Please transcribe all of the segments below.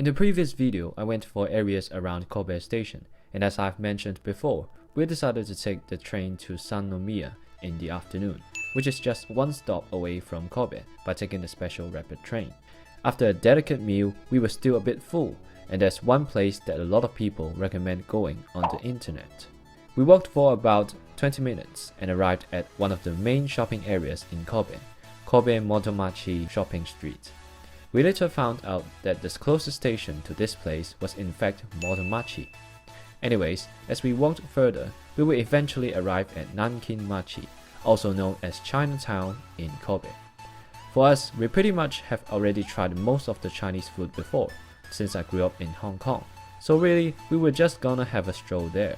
In the previous video, I went for areas around Kobe station, and as I've mentioned before, we decided to take the train to Sannomiya in the afternoon, which is just one stop away from Kobe by taking the special rapid train. After a delicate meal, we were still a bit full, and there's one place that a lot of people recommend going on the internet. We walked for about 20 minutes and arrived at one of the main shopping areas in Kobe, Kobe Motomachi Shopping Street. We later found out that the closest station to this place was in fact Motomachi. Anyways, as we walked further, we would eventually arrive at Nankin-machi, also known as Chinatown in Kobe. For us, we pretty much have already tried most of the Chinese food before, since I grew up in Hong Kong, so really, we were just gonna have a stroll there.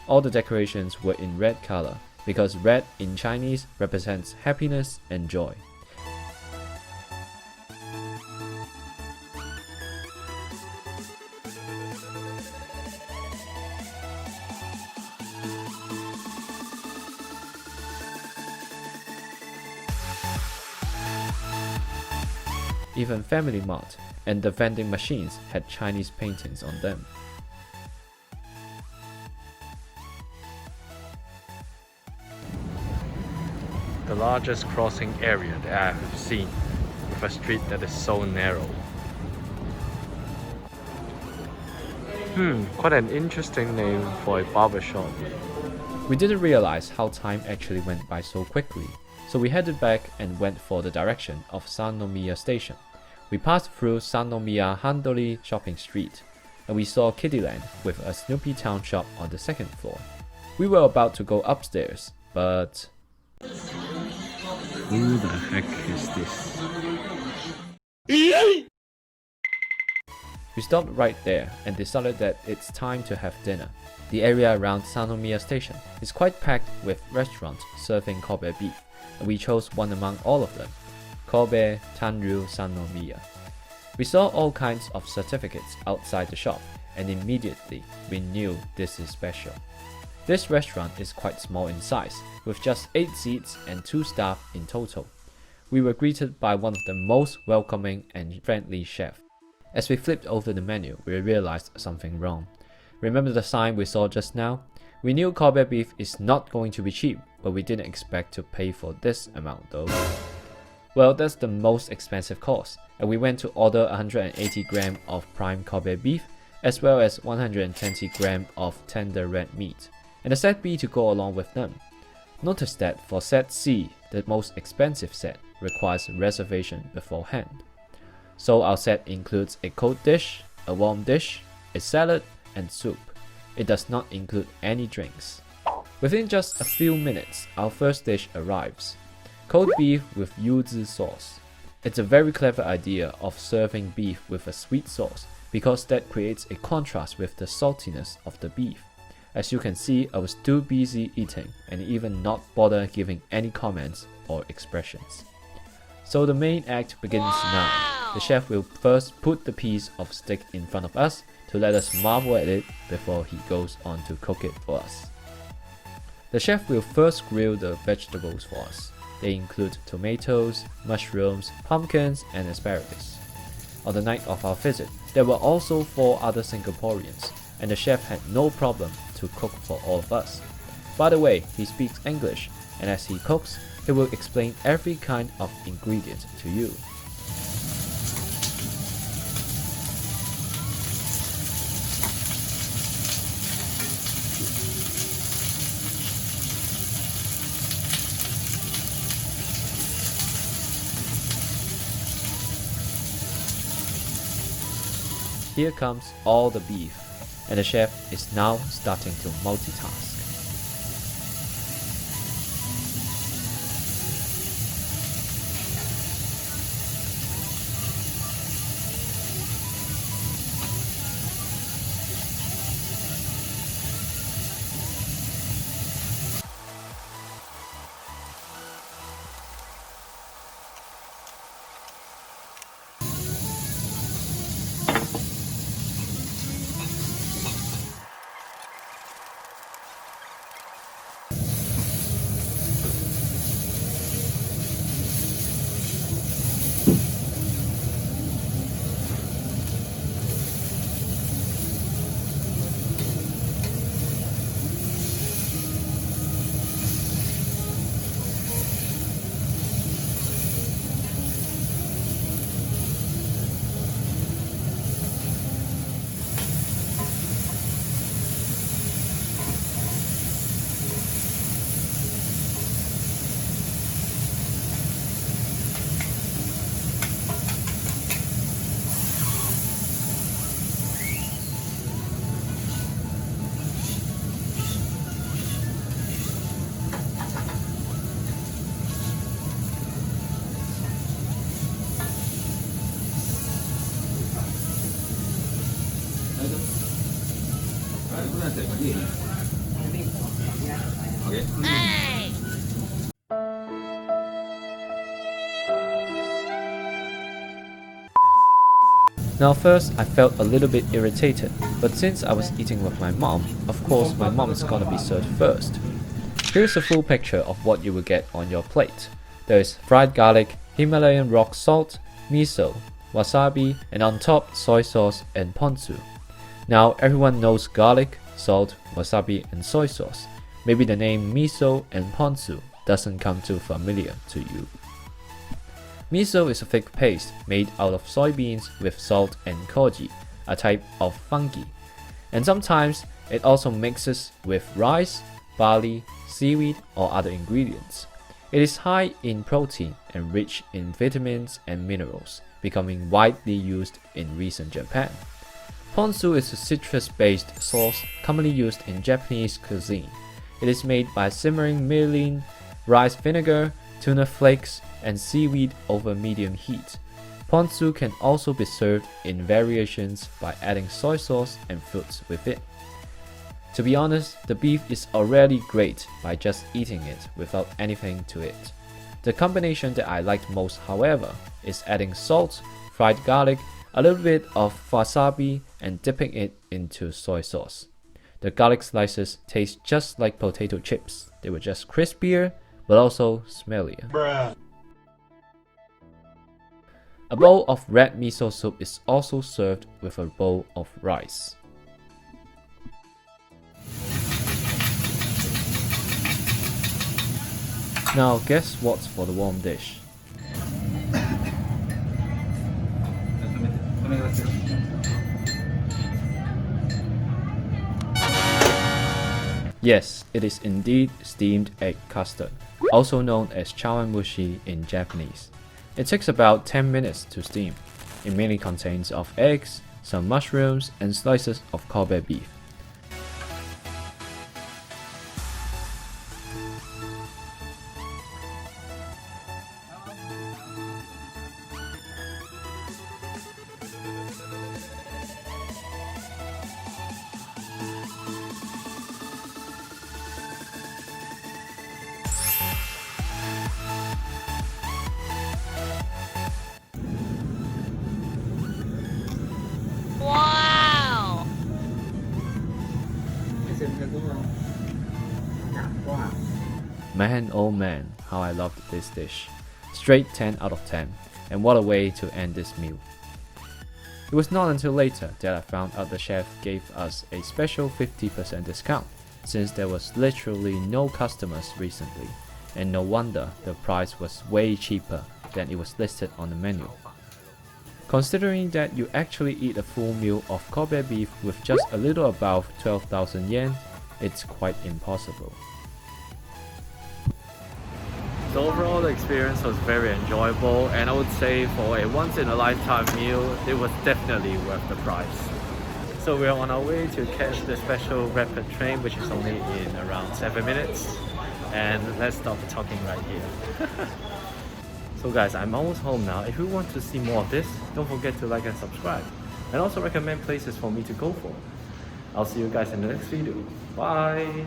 All the decorations were in red color, because red in Chinese represents happiness and joy. Even Family Mart and the vending machines had Chinese paintings on them. The largest crossing area that I have seen, with a street that is so narrow. Quite an interesting name for a barbershop. We didn't realize how time actually went by so quickly, so we headed back and went for the direction of Sannomiya station. We passed through Sannomiya Handori shopping street, and we saw Kittyland with a Snoopy Town shop on the second floor. We were about to go upstairs, but... Who the heck is this? We stopped right there and decided that it's time to have dinner. The area around Sannomiya station is quite packed with restaurants serving Kobe beef, and we chose one among all of them, Kobe Tanryu Sannomiya. We saw all kinds of certificates outside the shop, and immediately we knew this is special. This restaurant is quite small in size, with just 8 seats and 2 staff in total. We were greeted by one of the most welcoming and friendly chefs. As we flipped over the menu, we realized something wrong. Remember the sign we saw just now? We knew Kobe beef is not going to be cheap, but we didn't expect to pay for this amount though. Well, that's the most expensive course, and we went to order 180 grams of prime Kobe beef, as well as 120 grams of tender red meat, and a set B to go along with them. Notice that for set C, the most expensive set, requires reservation beforehand. So our set includes a cold dish, a warm dish, a salad, and soup. It does not include any drinks. Within just a few minutes, our first dish arrives. Cold beef with yuzu sauce. It's a very clever idea of serving beef with a sweet sauce, because that creates a contrast with the saltiness of the beef. As you can see, I was too busy eating and even not bother giving any comments or expressions. So the main act begins now. The chef will first put the piece of steak in front of us to let us marvel at it before he goes on to cook it for us. The chef will first grill the vegetables for us. They include tomatoes, mushrooms, pumpkins, and asparagus. On the night of our visit, there were also 4 other Singaporeans, and the chef had no problem to cook for all of us. By the way, he speaks English, and as he cooks, he will explain every kind of ingredient to you. Here comes all the beef, and the chef is now starting to multitask. Now first, I felt a little bit irritated, but since I was eating with my mom, of course my mom is gonna be served first. Here's a full picture of what you will get on your plate. There is fried garlic, Himalayan rock salt, miso, wasabi, and on top soy sauce and ponzu. Now everyone knows garlic, salt, wasabi, and soy sauce. Maybe the name miso and ponzu doesn't come too familiar to you. Miso is a thick paste made out of soybeans with salt and koji, a type of fungi. And sometimes it also mixes with rice, barley, seaweed, or other ingredients. It is high in protein and rich in vitamins and minerals, becoming widely used in recent Japan. Ponzu is a citrus-based sauce commonly used in Japanese cuisine. It is made by simmering mirin, rice vinegar, tuna flakes, and seaweed over medium heat. Ponzu can also be served in variations by adding soy sauce and fruits with it. To be honest, the beef is already great by just eating it without anything to it. The combination that I liked most, however, is adding salt, fried garlic, a little bit of wasabi, and dipping it into soy sauce. The garlic slices taste just like potato chips. They were just crispier, but also smellier. Bruh. A bowl of red miso soup is also served with a bowl of rice. Now guess what's for the warm dish? Yes, it is indeed steamed egg custard, also known as chawanmushi in Japanese. It takes about 10 minutes to steam. It mainly contains of eggs, some mushrooms, and slices of Kobe beef. Wow! Man oh man, how I loved this dish. Straight 10 out of 10, and what a way to end this meal. It was not until later that I found out the chef gave us a special 50% discount, since there was literally no customers recently, and no wonder the price was way cheaper than it was listed on the menu. Considering that you actually eat a full meal of Kobe beef with just a little above 12,000 yen, it's quite impossible. So overall the experience was very enjoyable, and I would say for a once in a lifetime meal, it was definitely worth the price. So we're on our way to catch the special rapid train, which is only in around 7 minutes, and let's stop talking right here. So guys, I'm almost home now. If you want to see more of this, don't forget to like and subscribe, and also recommend places for me to go for. I'll see you guys in the next video. Bye!